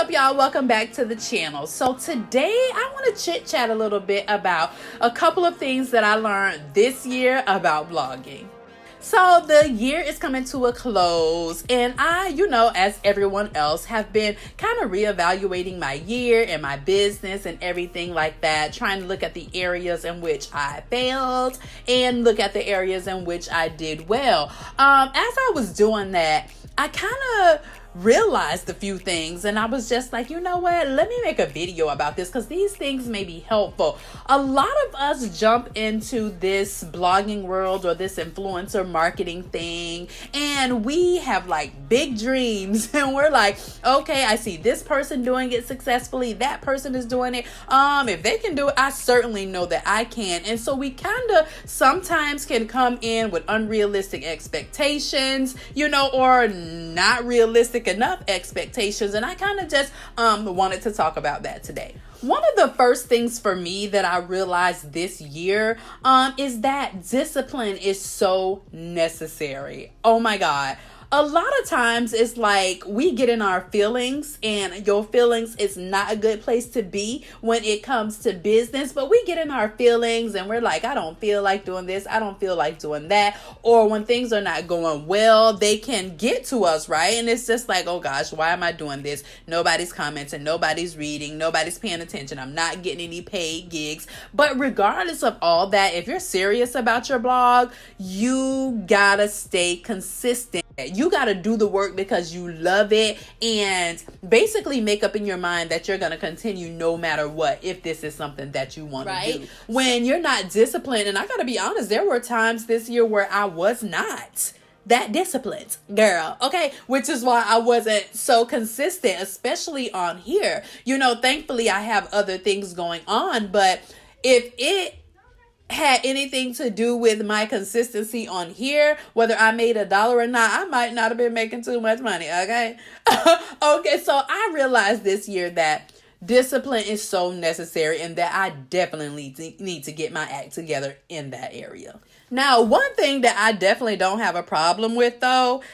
up, y'all? Welcome back to the channel. So today I want to chit chat a little bit about a couple of things that I learned this year about blogging. So the year is coming to a close, and I, as everyone else, have been kind of reevaluating my year and my business and everything like that, trying to look at the areas in which I failed and look at the areas in which I did well. As I was doing that, I kind of realized a few things, and I was just like, you know what, let me make a video about this because these things may be helpful. A lot of us jump into this blogging world or this influencer marketing thing, and we have like big dreams and we're like, okay, I see this person doing it successfully, that person is doing it, if they can do it, I certainly know that I can. And so we kind of sometimes can come in with unrealistic expectations, or not realistic enough expectations, and I kind of just wanted to talk about that today. One of the first things for me that I realized this year is that discipline is so necessary. Oh my God. A lot of times it's like we get in our feelings, and your feelings is not a good place to be when it comes to business, but we get in our feelings and we're like, I don't feel like doing this, I don't feel like doing that. Or when things are not going well, they can get to us, right? And it's just like, oh gosh, why am I doing this? Nobody's commenting, nobody's reading, nobody's paying attention, I'm not getting any paid gigs. But regardless of all that, if you're serious about your blog, you gotta stay consistent. You got to do the work because you love it, and basically make up in your mind that you're going to continue no matter what if this is something that you want to do. When you're not disciplined, and I got to be honest, there were times this year where I was not that disciplined, girl, okay? Which is why I wasn't so consistent, especially on here. Thankfully I have other things going on, but if it had anything to do with my consistency on here, whether I made $1 or not, I might not have been making too much money, okay? Okay, so I realized this year that discipline is so necessary, and that I definitely need to get my act together in that area. Now, one thing that I definitely don't have a problem with, though,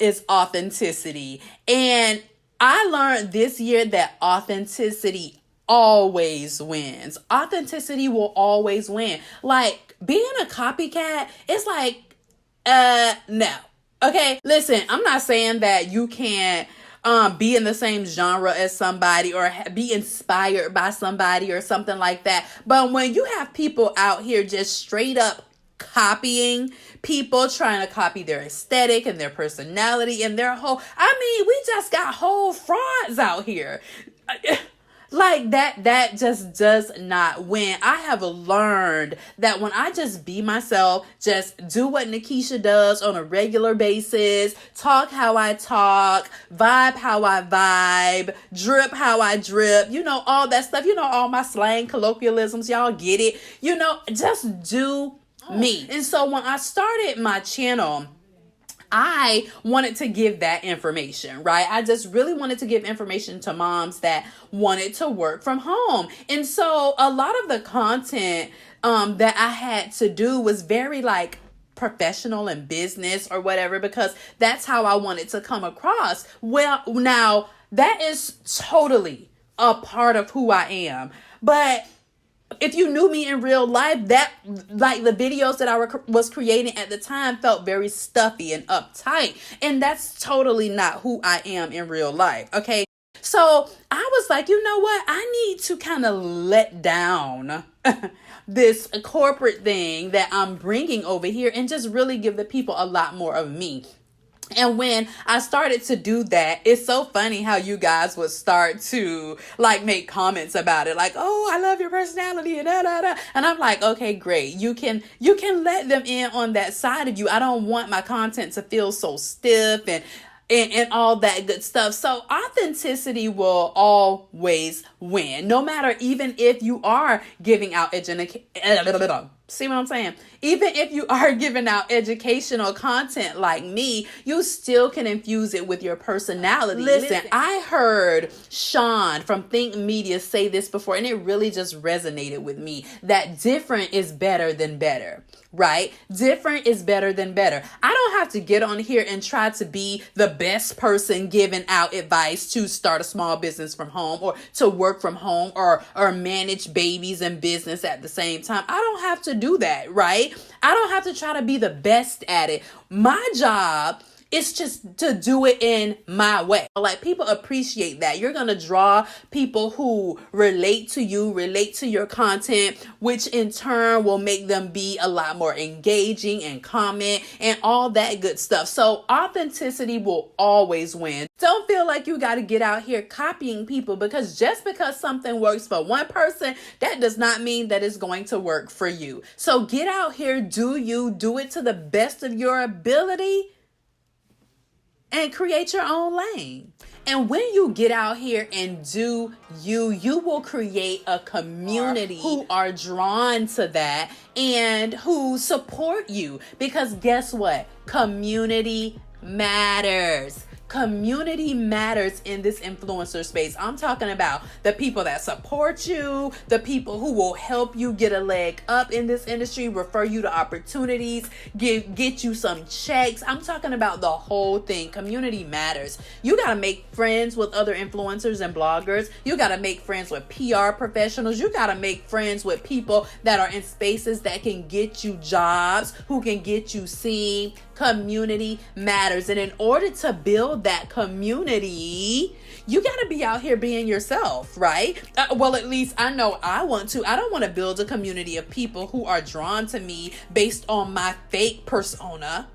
is authenticity. And I learned this year that authenticity always wins. Authenticity will always win. Like, being a copycat, it's like, no. Okay, listen, I'm not saying that you can't be in the same genre as somebody or be inspired by somebody or something like that. But when you have people out here just straight up copying people, trying to copy their aesthetic and their personality and their we just got whole frauds out here. Like that just does not win. I have learned that when I just be myself, just do what Nakisha does on a regular basis, talk how I talk, vibe how I vibe, drip how I drip, all that stuff, all my slang colloquialisms, y'all get it, just do me. And so when I started my channel, I wanted to give that information, right? I just really wanted to give information to moms that wanted to work from home. And so a lot of the content that I had to do was very like professional and business or whatever, because that's how I wanted to come across. Well, now that is totally a part of who I am. But if you knew me in real life, that like the videos that I was creating at the time felt very stuffy and uptight. And that's totally not who I am in real life. Okay. So I was like, you know what? I need to kind of let down this corporate thing that I'm bringing over here and just really give the people a lot more of me. And when I started to do that, it's so funny how you guys would start to like make comments about it. Like, oh, I love your personality and da, da, da. And I'm like, okay, great. You can let them in on that side of you. I don't want my content to feel so stiff and all that good stuff. So authenticity will always win, no matter, even if you are giving out see what I'm saying? Even if you are giving out educational content like me, you still can infuse it with your personality. Listen, I heard Sean from Think Media say this before, and it really just resonated with me, that different is better than better. right? Different is better than better. I don't have to get on here and try to be the best person giving out advice to start a small business from home or to work from home or manage babies and business at the same time. I don't have to do that, right? I don't have to try to be the best at it. My job is just to do it in my way. Like, people appreciate that. You're going to draw people who relate to you, relate to your content, which in turn will make them be a lot more engaging and comment and all that good stuff. So authenticity will always win. Don't feel like you got to get out here copying people, because just because something works for one person, that does not mean that it's going to work for you. So get out here, do you, do it to the best of your ability, and create your own lane. And when you get out here and do you will create a community who are drawn to that and who support you. Because guess what? Community matters. Community matters in this influencer space. I'm talking about the people that support you, the people who will help you get a leg up in this industry, refer you to opportunities, get you some checks. I'm talking about the whole thing. Community matters. You got to make friends with other influencers and bloggers. You got to make friends with PR professionals. You got to make friends with people that are in spaces that can get you jobs, who can get you seen. Community matters. And in order to build that community, you got to be out here being yourself, right? Well, at least I know I want to. I don't want to build a community of people who are drawn to me based on my fake persona.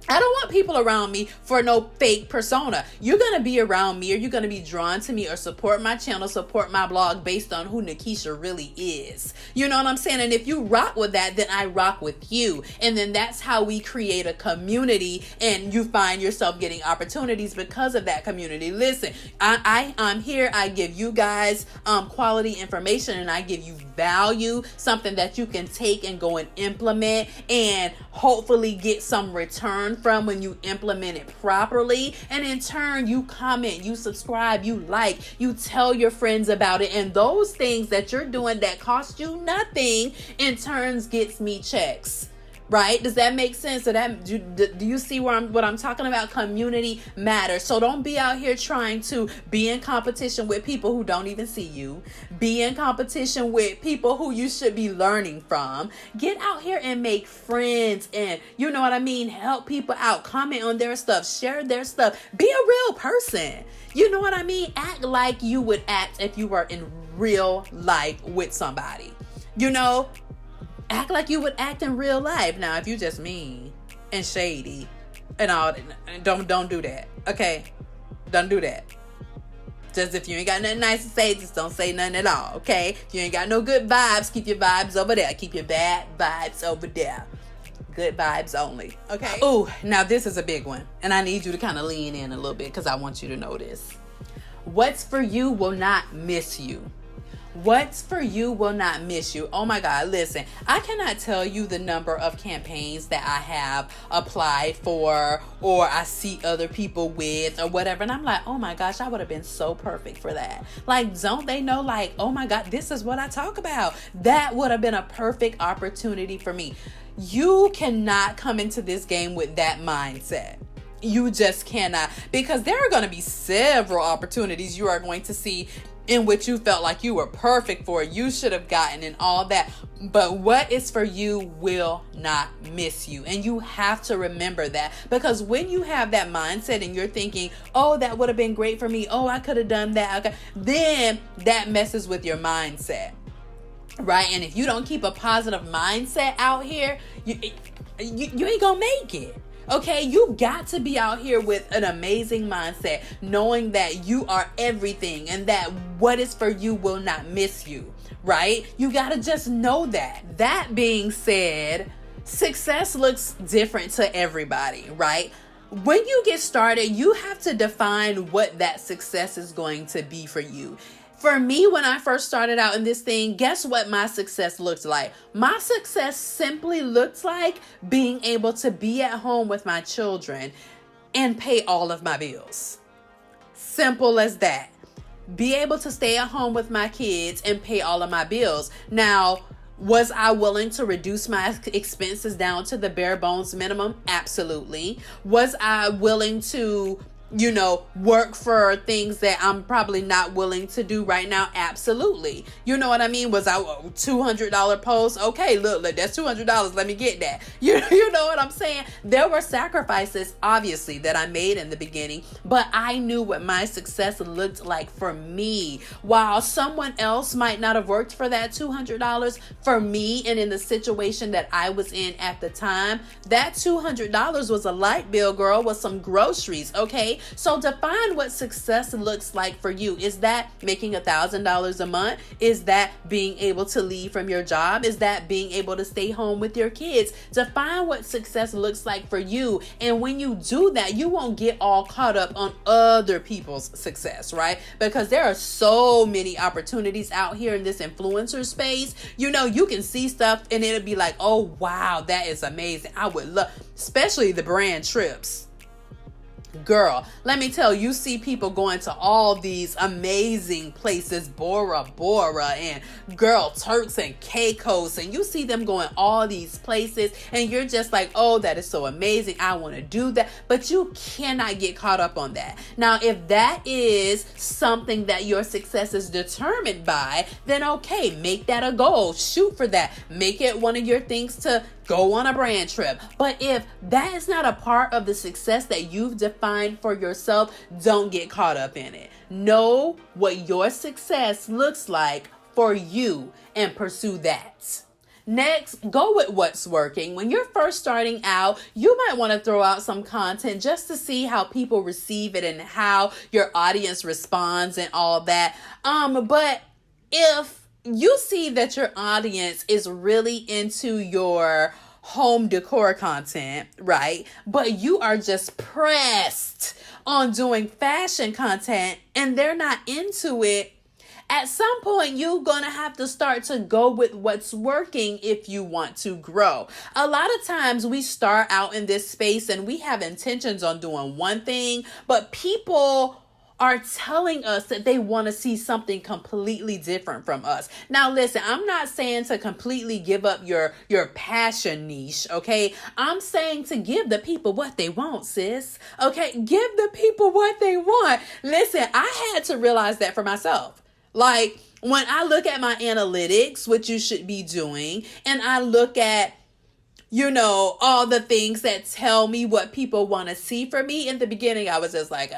I don't want people around me for no fake persona. You're going to be around me, or you're going to be drawn to me or support my channel, support my blog based on who Nakisha really is. You know what I'm saying? And if you rock with that, then I rock with you. And then that's how we create a community, and you find yourself getting opportunities because of that community. Listen, I'm here. I give you guys quality information, and I give you value, something that you can take and go and implement and hopefully get some return from when you implement it properly. And in turn, you comment, you subscribe, you like, you tell your friends about it. And those things that you're doing that cost you nothing in turns gets me checks. Right? Does that make sense? So that do you see what I'm talking about? Community matters. So don't be out here trying to be in competition with people who don't even see you. Be in competition with people who you should be learning from. Get out here and make friends, and you know what I mean? Help people out. Comment on their stuff. Share their stuff. Be a real person. You know what I mean? Act like you would act if you were in real life with somebody. You know? Act like you would act in real life. Now, if you just mean and shady and all, don't do that. Okay? Don't do that. Just if you ain't got nothing nice to say, just don't say nothing at all. Okay? If you ain't got no good vibes, keep your vibes over there. Keep your bad vibes over there. Good vibes only. Okay? Oh, now this is a big one. And I need you to kind of lean in a little bit, because I want you to know this. What's for you will not miss you. What's for you will not miss you. Oh my God, listen, I cannot tell you the number of campaigns that I have applied for, or I see other people with, or whatever. And I'm like, oh my gosh, I would have been so perfect for that. Like, don't they know, like, oh my God, this is what I talk about. That would have been a perfect opportunity for me. You cannot come into this game with that mindset. You just cannot, because there are going to be several opportunities you are going to see in which you felt like you were perfect for, you should have gotten, and all that. But what is for you will not miss you. And you have to remember that, because when you have that mindset and you're thinking, oh, that would have been great for me, oh, I could have done that, okay, then that messes with your mindset, right? And if you don't keep a positive mindset out here, you ain't gonna make it. Okay, you got to be out here with an amazing mindset, knowing that you are everything and that what is for you will not miss you, right? You got to just know that. That being said, success looks different to everybody, right? When you get started, you have to define what that success is going to be for you. For me, when I first started out in this thing, guess what my success looked like? My success simply looked like being able to be at home with my children and pay all of my bills. Simple as that. Be able to stay at home with my kids and pay all of my bills. Now, Was I willing to reduce my expenses down to the bare bones minimum? Absolutely. Was I willing to, work for things that I'm probably not willing to do right now? Absolutely. You know what I mean? Was I $200 post? Okay, look, that's $200. Let me get that. You know what I'm saying? There were sacrifices, obviously, that I made in the beginning, but I knew what my success looked like for me. While someone else might not have worked for that $200, for me and in the situation that I was in at the time, that $200 was a light bill, girl, was some groceries, okay? So define what success looks like for you. Is that making $1,000 a month? Is that being able to leave from your job? Is that being able to stay home with your kids? Define what success looks like for you. And when you do that, you won't get all caught up on other people's success, right? Because there are so many opportunities out here in this influencer space. You can see stuff and it'll be like, oh, wow, that is amazing. I would love, especially the brand trips. Girl, let me tell you, see people going to all these amazing places, Bora Bora and girl, Turks and Caicos, and you see them going all these places and you're just like, oh, that is so amazing. I want to do that. But you cannot get caught up on that. Now, if that is something that your success is determined by, then okay, make that a goal. Shoot for that. Make it one of your things to go on a brand trip. But if that is not a part of the success that you've defined for yourself, don't get caught up in it. Know what your success looks like for you and pursue that. Next, go with what's working. When you're first starting out, you might want to throw out some content just to see how people receive it and how your audience responds and all that. But if you see that your audience is really into your home decor content, right? But you are just pressed on doing fashion content and they're not into it. At some point, you're going to have to start to go with what's working if you want to grow. A lot of times we start out in this space and we have intentions on doing one thing, but people are telling us that they want to see something completely different from us. Now, listen, I'm not saying to completely give up your passion niche, okay? I'm saying to give the people what they want, sis. Okay, give the people what they want. Listen, I had to realize that for myself. Like, when I look at my analytics, which you should be doing, and I look at all the things that tell me what people want to see from me. In the beginning, I was just like,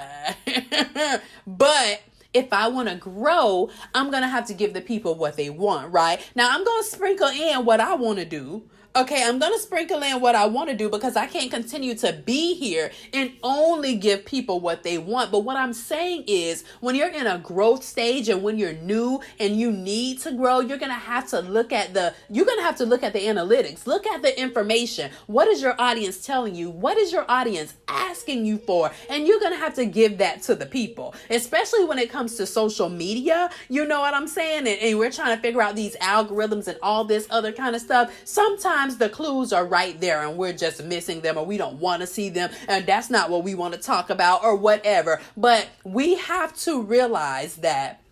but if I want to grow, I'm going to have to give the people what they want, right? Now, I'm going to sprinkle in what I want to do. Okay, I'm going to sprinkle in what I want to do because I can't continue to be here and only give people what they want. But what I'm saying is when you're in a growth stage and when you're new and you need to grow, you're going to have to look at the analytics, look at the information. What is your audience telling you? What is your audience asking you for? And you're going to have to give that to the people, especially when it comes to social media. You know what I'm saying? And we're trying to figure out these algorithms and all this other kind of stuff. Sometimes the clues are right there and we're just missing them or we don't want to see them and that's not what we want to talk about or whatever. But we have to realize that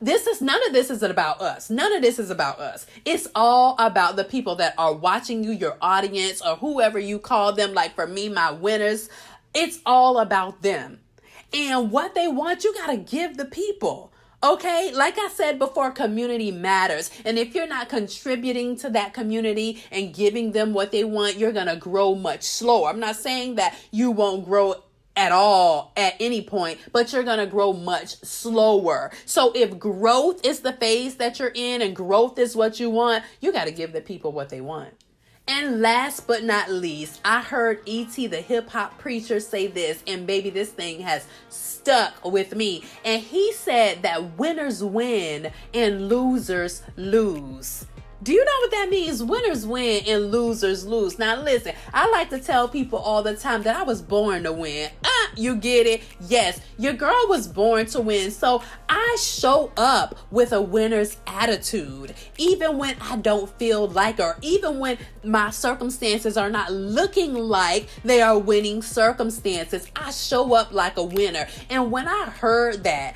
none of this is about us. None of this is about us. It's all about the people that are watching you, your audience or whoever you call them. Like for me, my winners, it's all about them. And what they want, you got to give the people. Okay, like I said before, community matters. And if you're not contributing to that community and giving them what they want, you're going to grow much slower. I'm not saying that you won't grow at all at any point, but you're going to grow much slower. So if growth is the phase that you're in and growth is what you want, you got to give the people what they want. And last but not least, I heard E.T. the hip hop preacher say this, and baby, this thing has stuck with me. And he said that winners win and losers lose. Do you know what that means? Winners win and losers lose. Now listen, I like to tell people all the time that I was born to win. You get it? Yes, your girl was born to win. So I show up with a winner's attitude, even when I don't feel like, or even when my circumstances are not looking like they are winning circumstances. I show up like a winner. And when I heard that,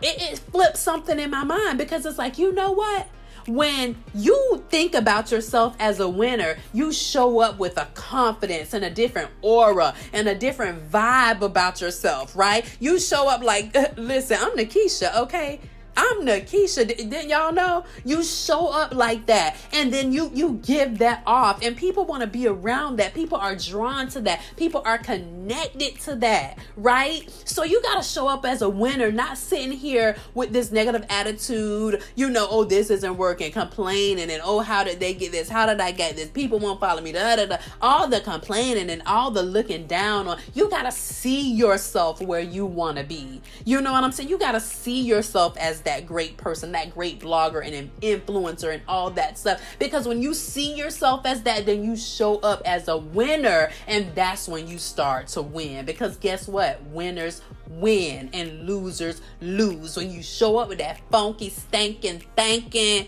it flipped something in my mind because it's like, you know what? When you think about yourself as a winner, you show up with a confidence and a different aura and a different vibe about yourself, right? You show up like, listen, I'm Nakisha, okay? I'm Nakisha. Didn't y'all know? You show up like that, and then you give that off, and people want to be around that. People are drawn to that. People are connected to that, right? So you got to show up as a winner, not sitting here with this negative attitude, oh, this isn't working, complaining, and oh, how did they get this? How did I get this? People won't follow me, da, da, da. All the complaining and all the looking down on. You got to see yourself where you want to be. You know what I'm saying? You got to see yourself as that great person, that great blogger and an influencer and all that stuff. Because when you see yourself as that, then you show up as a winner, and that's when you start to win. Because guess what? Winners win and losers lose. When you show up with that funky, stankin' thinking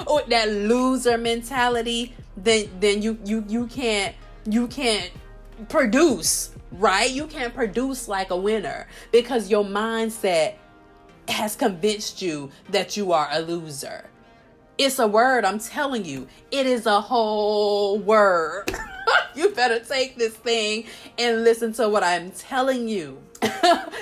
or that loser mentality, then you can't produce, right? You can't produce like a winner because your mindset has convinced you that you are a loser. It's a word, I'm telling you. It is a whole word. You better take this thing and listen to what I'm telling you.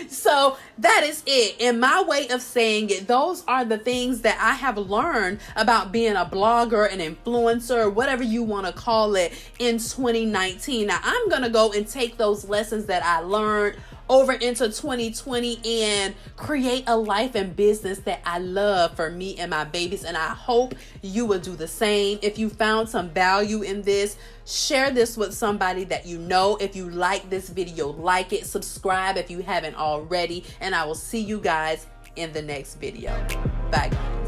So that is it. In my way of saying it, those are the things that I have learned about being a blogger, an influencer, whatever you want to call it, in 2019. Now, I'm going to go and take those lessons that I learned over into 2020 and create a life and business that I love for me and my babies. And I hope you will do the same. If you found some value in this, share this with somebody that you know. If you like this video, like it, subscribe if you haven't already, and I will see you guys in the next video. Bye.